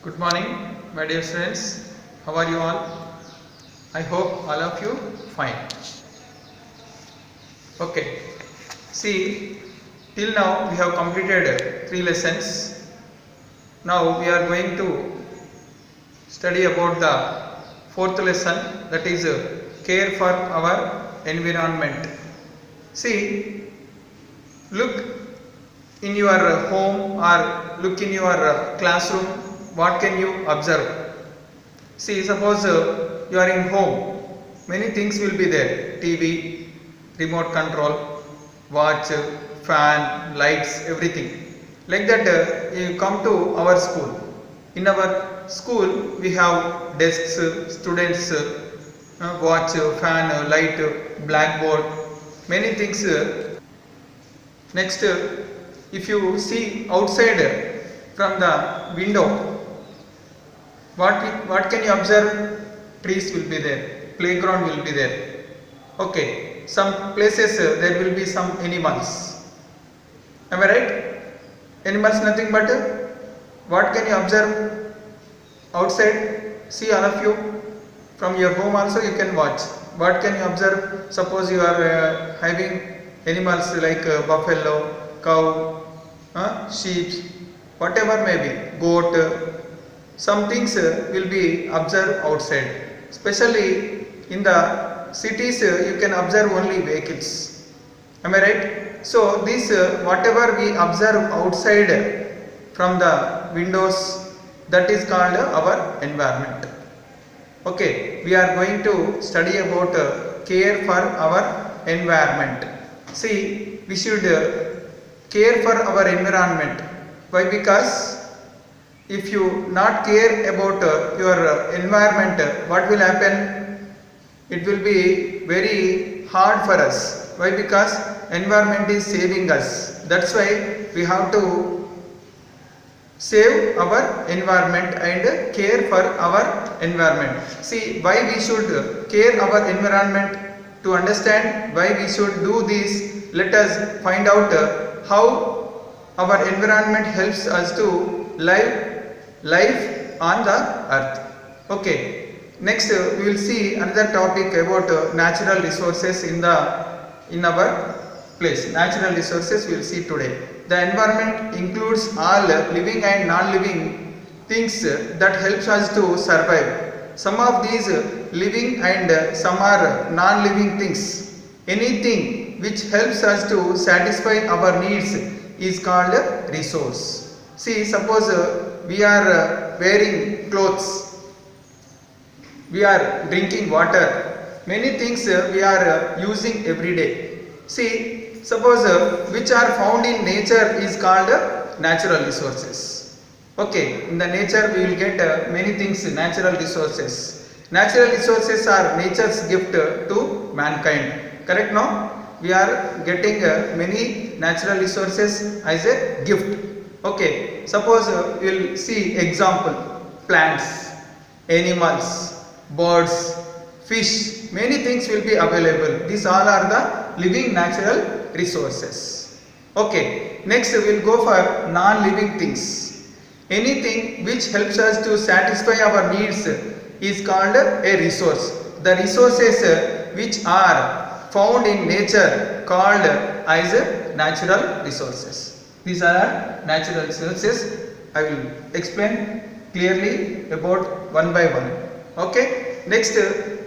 Good morning, my dear friends. How are you all? I hope all of you fine. Okay. See, till now we have completed three lessons. Now we are going to study about the fourth lesson, that is care for our environment. See, look in your home or look in your classroom. What can you observe? See, suppose you are in home, many things will be there: TV, remote control, watch, fan, lights, everything. Like that, you come to our school. In our school, we have desks, students, watch, fan, light, blackboard, many things. Next, if you see outside from the window, what can you observe? Trees will be there, playground will be there. Okay, some places there will be some animals. Am I right? Animals nothing but what can you observe outside? See, all of you from your home also you can watch. What can you observe? Suppose you are having animals like buffalo, cow, sheep, whatever may be, goat. Some things will be observed outside. Especially in the cities, you can observe only vehicles. Am I right? So this whatever we observe outside from the windows, that is called our environment. Okay, we are going to study about care for our environment. See, we should care for our environment. Why? Because if you not care about your environment, what will happen? It will be very hard for us. Why? Because environment is saving us. That's why we have to save our environment and care for our environment. See, why we should care our environment? To understand why we should do this, let us find out how our environment helps us to life on the earth. Okay, next we will see another topic about natural resources in our place. Natural resources we will see today. The environment includes all living and non-living things that helps us to survive. Some of these living and some are non-living things. Anything which helps us to satisfy our needs is called a resource. See, suppose we are wearing clothes, we are drinking water, many things we are using every day. See, suppose which are found in nature is called natural resources. Okay, in the nature we will get many things, natural resources. Natural resources are nature's gift to mankind. Correct, no? We are getting many natural resources as a gift. Okay, suppose we will see example: plants, animals, birds, fish, many things will be available. These all are the living natural resources. Okay, next we will go for non-living things. Anything which helps us to satisfy our needs is called a resource. The resources which are found in nature called as natural resources. These are natural resources. I will explain clearly about one by one. Okay. Next,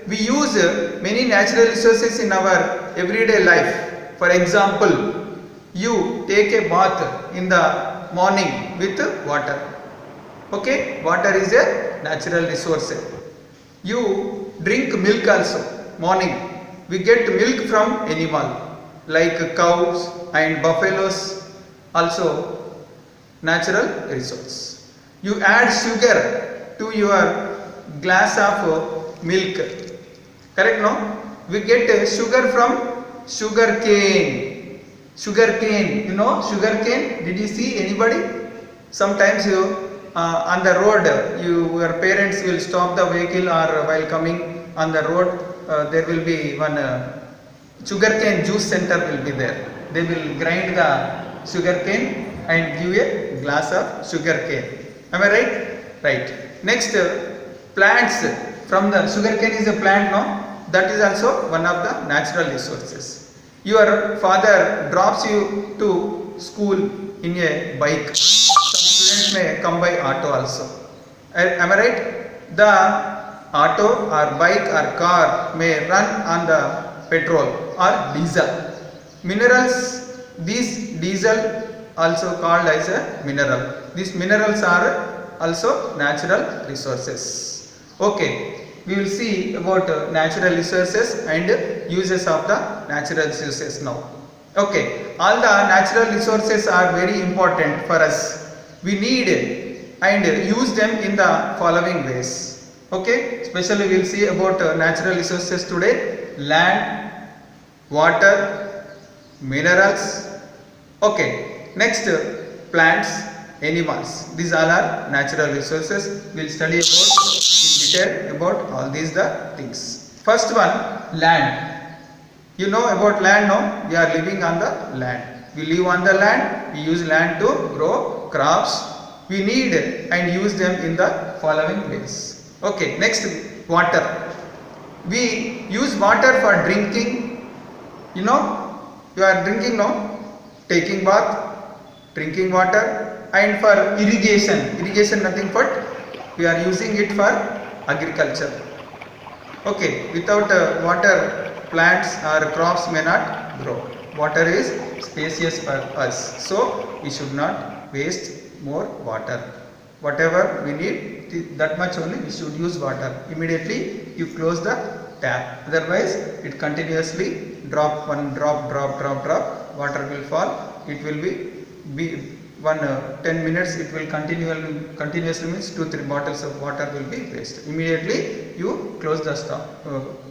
we use many natural resources in our everyday life. For example, you take a bath in the morning with water. Okay, water is a natural resource. You drink milk also morning. We get milk from animal like cows and buffaloes, also natural resource. You add sugar to your glass of milk. Correct, no? We get sugar from sugar cane. Sugar cane, you know sugar cane? Did you see anybody? Sometimes you on the road, your parents will stop the vehicle, or while coming on the road, there will be one sugarcane juice center will be there. They will grind the sugarcane and give a glass of sugarcane. Am I right? Right. Next, plants from the sugarcane is a plant, no? That is also one of the natural resources. Your father drops you to school in a bike. Some students may come by auto also. Am I right? The auto or bike or car may run on the petrol or diesel. Minerals, these diesel also called as a mineral. These minerals are also natural resources. Okay, we will see about natural resources and uses of the natural resources now. Okay, all the natural resources are very important for us. We need and use them in the following ways. Okay, especially we will see about natural resources today: land, water, minerals. Okay, next, plants, animals. These all are natural resources. We will study about in detail about all these the things. First one, land. You know about land, no? We are living on the land. We live on the land. We use land to grow crops. We need and use them in the following ways. Okay, next, water. We use water for drinking. You know, you are drinking, no? Taking bath, drinking water, and for irrigation. Irrigation nothing but we are using it for agriculture. Okay, without water, plants or crops may not grow. Water is spacious for us, so we should not waste more water. Whatever we need, that much only we should use water. Immediately you close the tap, otherwise it continuously drop, one drop, water will fall. It will be 10 minutes it will continuously means 2-3 bottles of water will be waste. Immediately you close the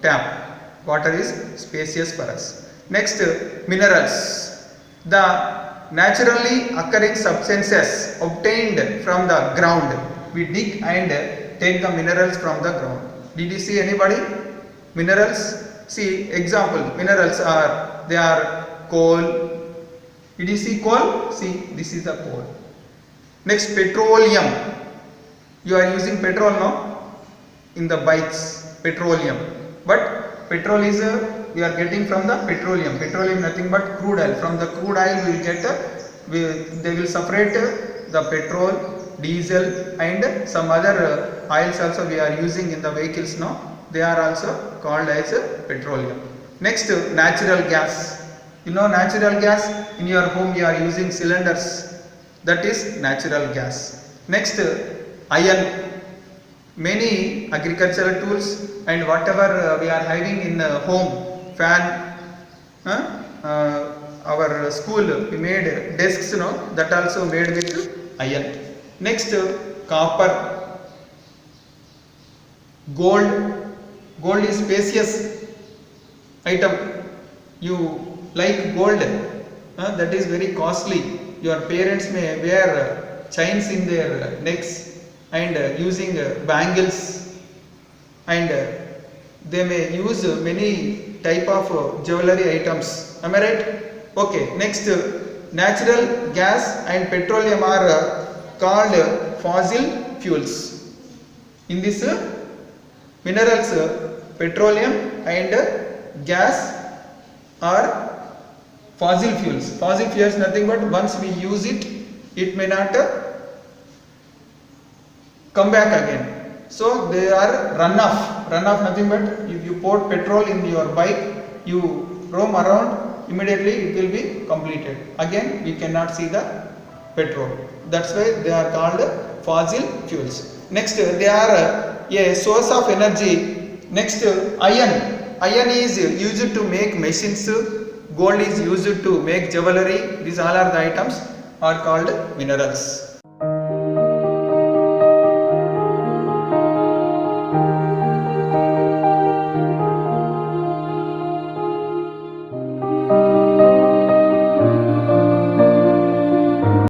tap. Water is spacious for us. Next, minerals. The naturally occurring substances obtained from the ground. We dig and take the minerals from the ground. Did you see anybody? Minerals. See example. Minerals are, they are coal. Did you see coal? See, this is the coal. Next, petroleum. You are using petrol now in the bikes. Petroleum. But petrol is we are getting from the petroleum. Petroleum nothing but crude oil. From the crude oil we will get they will separate the petrol, diesel, and some other oils also we are using in the vehicles now. They are also called as petroleum. Next, natural gas. You know natural gas, in your home you are using cylinders, that is natural gas. Next, iron. Many agricultural tools and whatever we are having in home, fan, our school we made desks, that also made with iron. Next, copper. Gold. Gold is spacious item. You like gold, that is very costly. Your parents may wear chains in their necks and using bangles, and they may use many type of jewelry items. Am I right? Okay, next, natural gas and petroleum are called fossil fuels. In this, minerals, petroleum and gas are fossil fuels. Fossil fuels nothing but once we use it, it may not come back again. So they are runoff. Runoff nothing but if you pour petrol in your bike, you roam around, immediately it will be completed. Again we cannot see the petrol. That's why they are called fossil fuels. Next, they are a source of energy. Next, iron. Iron is used to make machines. Gold is used to make jewelry. These all are the items are called minerals.